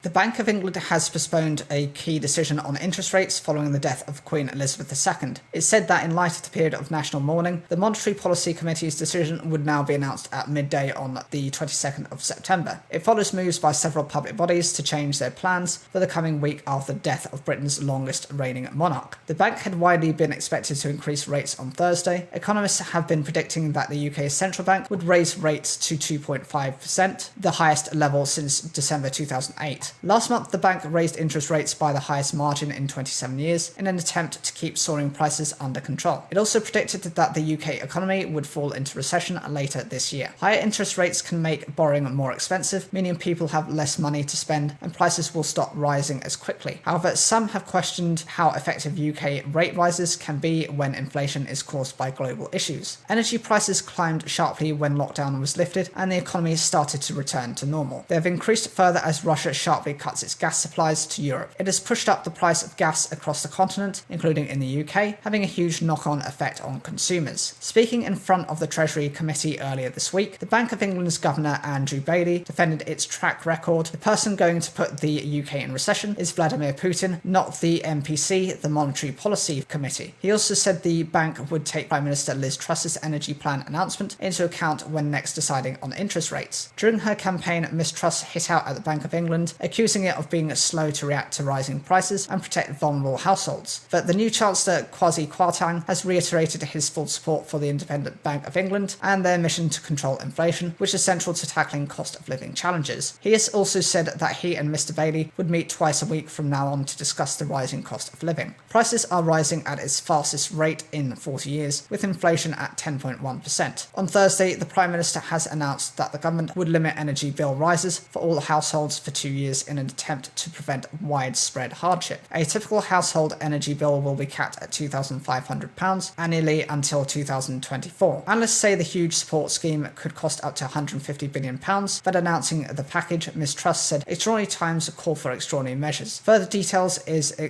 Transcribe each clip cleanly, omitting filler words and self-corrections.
The Bank of England has postponed a key decision on interest rates following the death of Queen Elizabeth II. It said that in light of the period of national mourning, the Monetary Policy Committee's decision would now be announced at midday on the 22nd of September. It follows moves by several public bodies to change their plans for the coming week after the death of Britain's longest reigning monarch. The bank had widely been expected to increase rates on Thursday. Economists have been predicting that the UK's central bank would raise rates to 2.5%, the highest level since December 2008. Last month, the bank raised interest rates by the highest margin in 27 years in an attempt to keep soaring prices under control. It also predicted that the UK economy would fall into recession later this year. Higher interest rates can make borrowing more expensive, meaning people have less money to spend and prices will stop rising as quickly. However, some have questioned how effective UK rate rises can be when inflation is caused by global issues. Energy prices climbed sharply when lockdown was lifted and the economy started to return to normal. They have increased further as Russia sharply cuts its gas supplies to Europe. It has pushed up the price of gas across the continent, including in the UK, having a huge knock-on effect on consumers. Speaking in front of the Treasury Committee earlier this week, the Bank of England's Governor Andrew Bailey defended its track record. The person going to put the UK in recession is Vladimir Putin, not the MPC, the Monetary Policy Committee. He also said the bank would take Prime Minister Liz Truss's energy plan announcement into account when next deciding on interest rates. During her campaign, Ms Truss hit out at the Bank of England, accusing it of being slow to react to rising prices and protect vulnerable households. But the new Chancellor, Kwasi Kwarteng, has reiterated his full support for the Independent Bank of England and their mission to control inflation, which is central to tackling cost of living challenges. He has also said that he and Mr Bailey would meet twice a week from now on to discuss the rising cost of living. Prices are rising at its fastest rate in 40 years, with inflation at 10.1%. On Thursday, the Prime Minister has announced that the government would limit energy bill rises for all households for 2 years in an attempt to prevent widespread hardship. A typical household energy bill will be capped at £2,500 annually until 2024. Analysts say the huge support scheme could cost up to £150 billion, but announcing the package, Ms Truss said extraordinary times call for extraordinary measures. Further details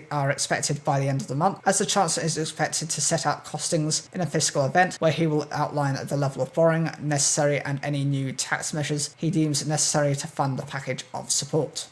are expected by the end of the month, as the Chancellor is expected to set out costings in a fiscal event where he will outline the level of borrowing necessary and any new tax measures he deems necessary to fund the package of support.